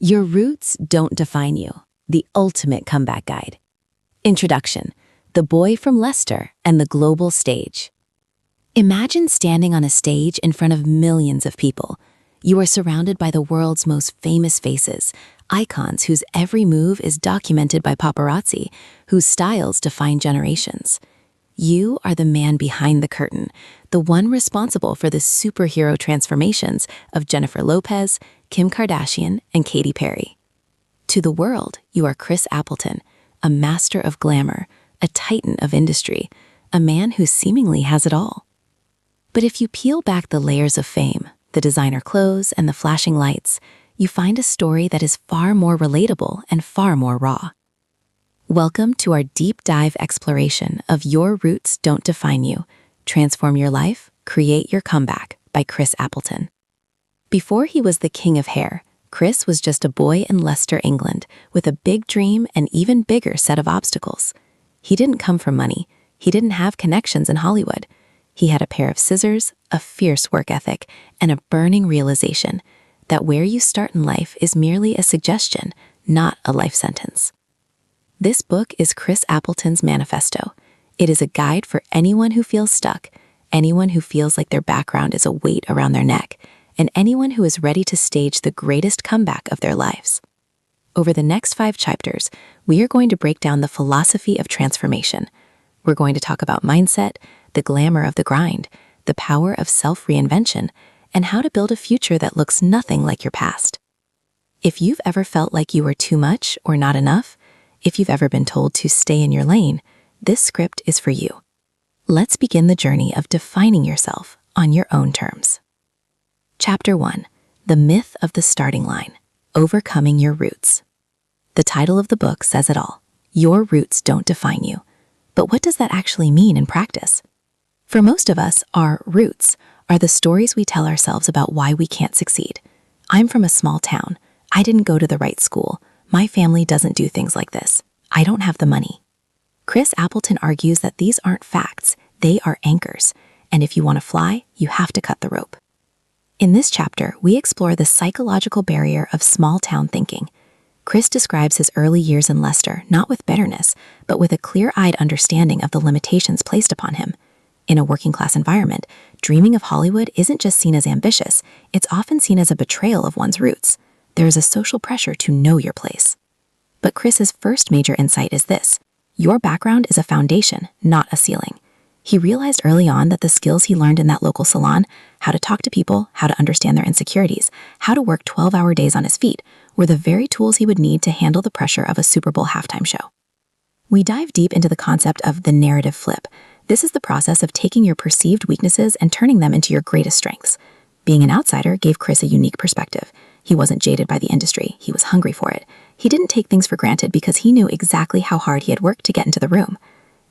Your Roots Don't Define You, the ultimate comeback guide. Introduction: The Boy from Leicester and the Global Stage. Imagine standing on a stage in front of millions of people. You are surrounded by the world's most famous faces, icons whose every move is documented by paparazzi, whose styles define generations. You are the man behind the curtain, the one responsible for the superhero transformations of Jennifer Lopez, Kim Kardashian, and Katy Perry. To the world, you are Chris Appleton, a master of glamour, a titan of industry, a man who seemingly has it all. But if you peel back the layers of fame, the designer clothes and the flashing lights, you find a story that is far more relatable and far more raw. Welcome to our deep dive exploration of Your Roots Don't Define You. Transform your life, create your comeback by Chris Appleton. Before he was the king of hair, Chris was just a boy in Leicester, England, with a big dream and even bigger set of obstacles. He didn't come from money. He didn't have connections in Hollywood. He had a pair of scissors, a fierce work ethic, and a burning realization that where you start in life is merely a suggestion, not a life sentence. This book is Chris Appleton's manifesto. It is a guide for anyone who feels stuck, anyone who feels like their background is a weight around their neck, and anyone who is ready to stage the greatest comeback of their lives. Over the next 5 chapters, we are going to break down the philosophy of transformation. We're going to talk about mindset, the glamour of the grind, the power of self-reinvention, and how to build a future that looks nothing like your past. If you've ever felt like you were too much or not enough, if you've ever been told to stay in your lane, this script is for you. Let's begin the journey of defining yourself on your own terms. Chapter 1: The Myth of the Starting Line, Overcoming Your Roots. The title of the book says it all. Your roots don't define you. But what does that actually mean in practice? For most of us, our roots are the stories we tell ourselves about why we can't succeed. I'm from a small town. I didn't go to the right school. My family doesn't do things like this. I don't have the money. Chris Appleton argues that these aren't facts, they are anchors, and if you want to fly, you have to cut the rope. In this chapter, we explore the psychological barrier of small-town thinking. Chris describes his early years in Leicester not with bitterness, but with a clear-eyed understanding of the limitations placed upon him. In a working-class environment, dreaming of Hollywood isn't just seen as ambitious, it's often seen as a betrayal of one's roots. There is a social pressure to know your place. But Chris's first major insight is this: your background is a foundation, not a ceiling. He realized early on that the skills he learned in that local salon, how to talk to people, how to understand their insecurities, how to work 12-hour days on his feet, were the very tools he would need to handle the pressure of a Super Bowl halftime show. We dive deep into the concept of the narrative flip. This is the process of taking your perceived weaknesses and turning them into your greatest strengths. Being an outsider gave Chris a unique perspective. He wasn't jaded by the industry, he was hungry for it. He didn't take things for granted because he knew exactly how hard he had worked to get into the room.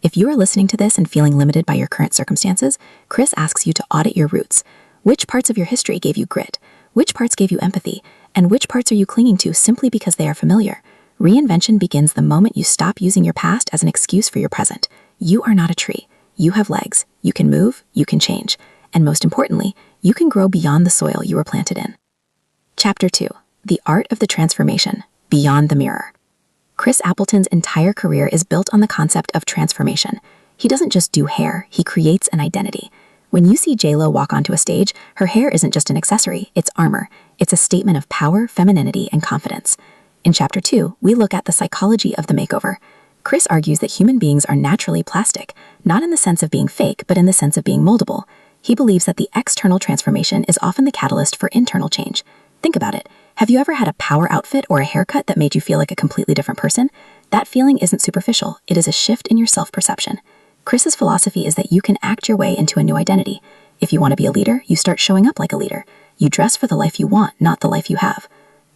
If you are listening to this and feeling limited by your current circumstances, Chris asks you to audit your roots. Which parts of your history gave you grit? Which parts gave you empathy? And which parts are you clinging to simply because they are familiar? Reinvention begins the moment you stop using your past as an excuse for your present. You are not a tree. You have legs. You can move. You can change. And most importantly, you can grow beyond the soil you were planted in. Chapter 2: The Art of the Transformation, Beyond the Mirror. Chris Appleton's entire career is built on the concept of transformation. He doesn't just do hair, he creates an identity. When you see J.Lo walk onto a stage, her hair isn't just an accessory, it's armor. It's a statement of power, femininity, and confidence. In Chapter 2, we look at the psychology of the makeover. Chris argues that human beings are naturally plastic, not in the sense of being fake, but in the sense of being moldable. He believes that the external transformation is often the catalyst for internal change. Think about it. Have you ever had a power outfit or a haircut that made you feel like a completely different person? That feeling isn't superficial, it is a shift in your self-perception. Chris's philosophy is that you can act your way into a new identity. If you want to be a leader, you start showing up like a leader. You dress for the life you want, not the life you have.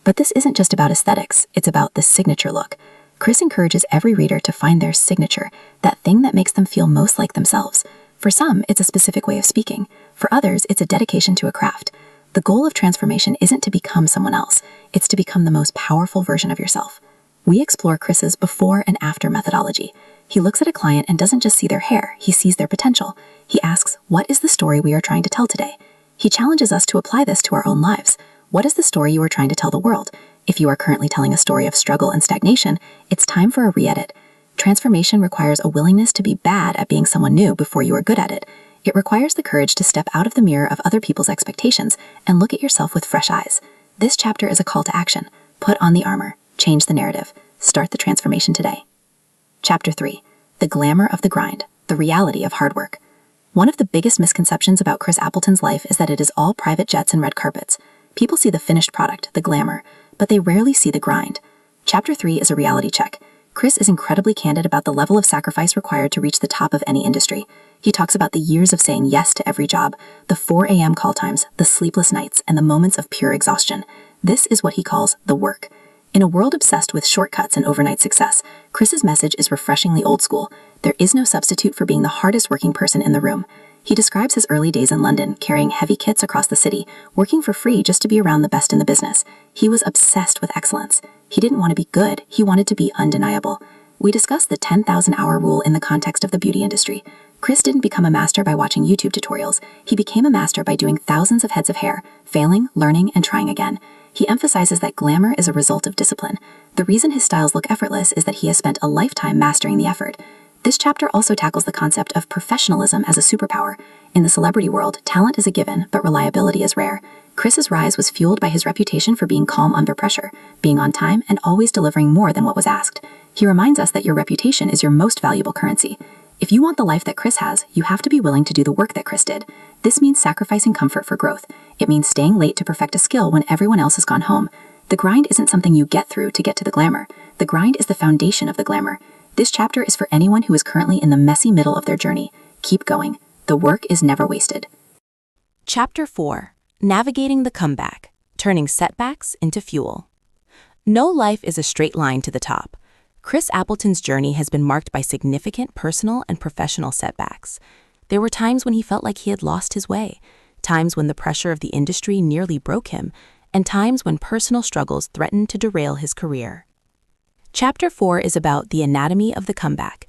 But this isn't just about aesthetics, it's about the signature look. Chris encourages every reader to find their signature, that thing that makes them feel most like themselves. For some, it's a specific way of speaking. For others, it's a dedication to a craft. The goal of transformation isn't to become someone else, it's to become the most powerful version of yourself. We explore Chris's before and after methodology. He looks at a client and doesn't just see their hair, he sees their potential. He asks, what is the story we are trying to tell today? He challenges us to apply this to our own lives. What is the story you are trying to tell the world? If you are currently telling a story of struggle and stagnation, it's time for a re-edit. Transformation requires a willingness to be bad at being someone new before you are good at it. It requires the courage to step out of the mirror of other people's expectations and look at yourself with fresh eyes. This chapter is a call to action. Put on the armor. Change the narrative. Start the transformation today. Chapter 3. The glamour of the grind. The reality of hard work. One of the biggest misconceptions about Chris Appleton's life is that it is all private jets and red carpets. People see the finished product, the glamour, but they rarely see the grind. Chapter 3 is a reality check. Chris is incredibly candid about the level of sacrifice required to reach the top of any industry. He talks about the years of saying yes to every job, the 4 a.m. call times, the sleepless nights, and the moments of pure exhaustion. This is what he calls the work. In a world obsessed with shortcuts and overnight success, Chris's message is refreshingly old school. There is no substitute for being the hardest working person in the room. He describes his early days in London, carrying heavy kits across the city, working for free just to be around the best in the business. He was obsessed with excellence. He didn't want to be good, he wanted to be undeniable. We discussed the 10,000-hour rule in the context of the beauty industry. Chris didn't become a master by watching YouTube tutorials. He became a master by doing thousands of heads of hair, failing, learning, and trying again. He emphasizes that glamour is a result of discipline. The reason his styles look effortless is that he has spent a lifetime mastering the effort. This chapter also tackles the concept of professionalism as a superpower. In the celebrity world, talent is a given, but reliability is rare. Chris's rise was fueled by his reputation for being calm under pressure, being on time, and always delivering more than what was asked. He reminds us that your reputation is your most valuable currency. If you want the life that Chris has, you have to be willing to do the work that Chris did. This means sacrificing comfort for growth. It means staying late to perfect a skill when everyone else has gone home. The grind isn't something you get through to get to the glamour. The grind is the foundation of the glamour. This chapter is for anyone who is currently in the messy middle of their journey. Keep going. The work is never wasted. Chapter 4. Navigating the comeback. Turning setbacks into fuel. No life is a straight line to the top. Chris Appleton's journey has been marked by significant personal and professional setbacks. There were times when he felt like he had lost his way, times when the pressure of the industry nearly broke him, and times when personal struggles threatened to derail his career. Chapter 4 is about the anatomy of the comeback.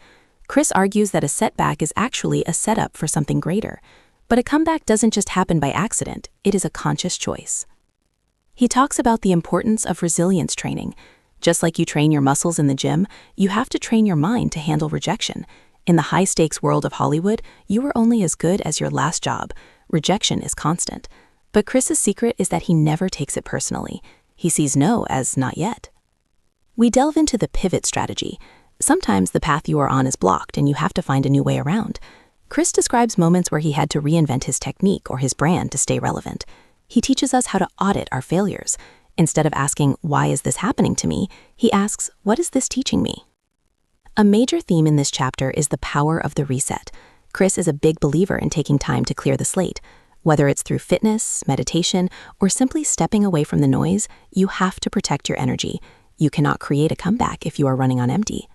Chris argues that a setback is actually a setup for something greater, but a comeback doesn't just happen by accident, it is a conscious choice. He talks about the importance of resilience training. Just like you train your muscles in the gym, you have to train your mind to handle rejection. In the high-stakes world of Hollywood, you are only as good as your last job. Rejection is constant. But Chris's secret is that he never takes it personally. He sees no as not yet. We delve into the pivot strategy. Sometimes the path you are on is blocked and you have to find a new way around. Chris describes moments where he had to reinvent his technique or his brand to stay relevant. He teaches us how to audit our failures. Instead of asking, "Why is this happening to me?" he asks, "What is this teaching me?" A major theme in this chapter is the power of the reset. Chris is a big believer in taking time to clear the slate. Whether it's through fitness, meditation, or simply stepping away from the noise, you have to protect your energy. You cannot create a comeback if you are running on empty.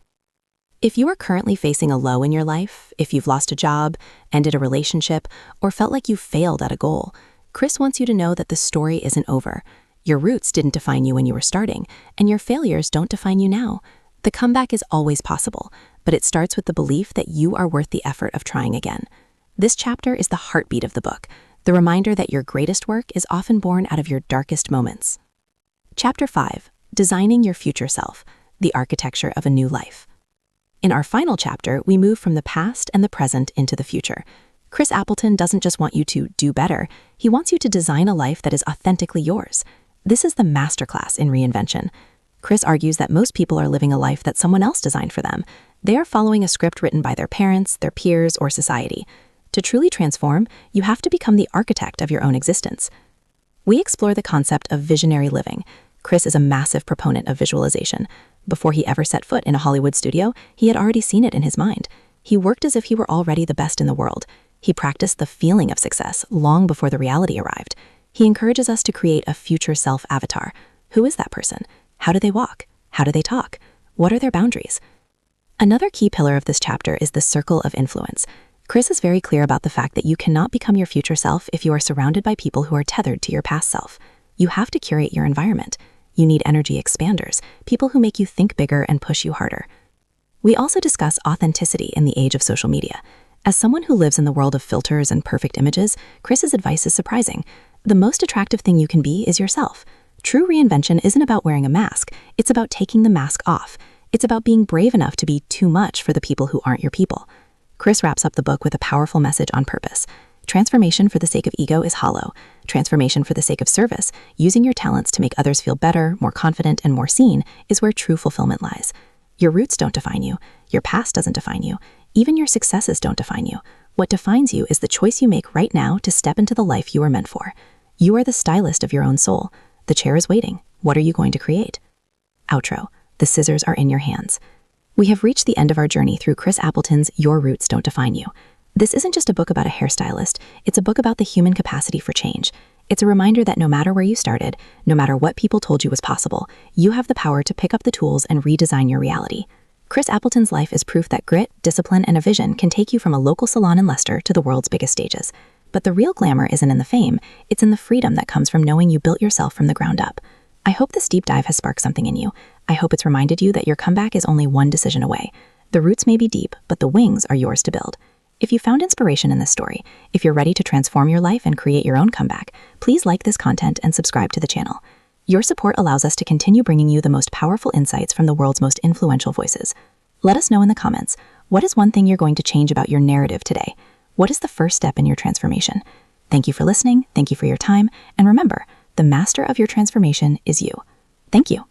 If you are currently facing a low in your life, if you've lost a job, ended a relationship, or felt like you failed at a goal, Chris wants you to know that the story isn't over. Your roots didn't define you when you were starting, and your failures don't define you now. The comeback is always possible, but it starts with the belief that you are worth the effort of trying again. This chapter is the heartbeat of the book, the reminder that your greatest work is often born out of your darkest moments. Chapter 5. Designing your future self, the architecture of a new life. In our final chapter, we move from the past and the present into the future. Chris Appleton doesn't just want you to do better, he wants you to design a life that is authentically yours. This is the masterclass in reinvention. Chris argues that most people are living a life that someone else designed for them. They are following a script written by their parents, their peers, or society. To truly transform, you have to become the architect of your own existence. We explore the concept of visionary living. Chris is a massive proponent of visualization. Before he ever set foot in a Hollywood studio, he had already seen it in his mind. He worked as if he were already the best in the world. He practiced the feeling of success long before the reality arrived. He encourages us to create a future self avatar. Who is that person? How do they walk? How do they talk? What are their boundaries? Another key pillar of this chapter is the circle of influence. Chris is very clear about the fact that you cannot become your future self if you are surrounded by people who are tethered to your past self. You have to curate your environment. You need energy expanders, people who make you think bigger and push you harder. We also discuss authenticity in the age of social media. As someone who lives in the world of filters and perfect images, Chris's advice is surprising. The most attractive thing you can be is yourself. True reinvention isn't about wearing a mask, it's about taking the mask off. It's about being brave enough to be too much for the people who aren't your people. Chris wraps up the book with a powerful message on purpose. Transformation for the sake of ego is hollow. Transformation for the sake of service, using your talents to make others feel better, more confident, and more seen, is where true fulfillment lies. Your roots don't define you. Your past doesn't define you. Even your successes don't define you. What defines you is the choice you make right now to step into the life you are meant for. You are the stylist of your own soul. The chair is waiting. What are you going to create? Outro. The scissors are in your hands. We have reached the end of our journey through Chris Appleton's Your Roots Don't Define You. This isn't just a book about a hairstylist, it's a book about the human capacity for change. It's a reminder that no matter where you started, no matter what people told you was possible, you have the power to pick up the tools and redesign your reality. Chris Appleton's life is proof that grit, discipline, and a vision can take you from a local salon in Leicester to the world's biggest stages. But the real glamour isn't in the fame, it's in the freedom that comes from knowing you built yourself from the ground up. I hope this deep dive has sparked something in you. I hope it's reminded you that your comeback is only one decision away. The roots may be deep, but the wings are yours to build. If you found inspiration in this story, if you're ready to transform your life and create your own comeback, please like this content and subscribe to the channel. Your support allows us to continue bringing you the most powerful insights from the world's most influential voices. Let us know in the comments, what is one thing you're going to change about your narrative today? What is the first step in your transformation? Thank you for listening, thank you for your time, and remember, the master of your transformation is you. Thank you.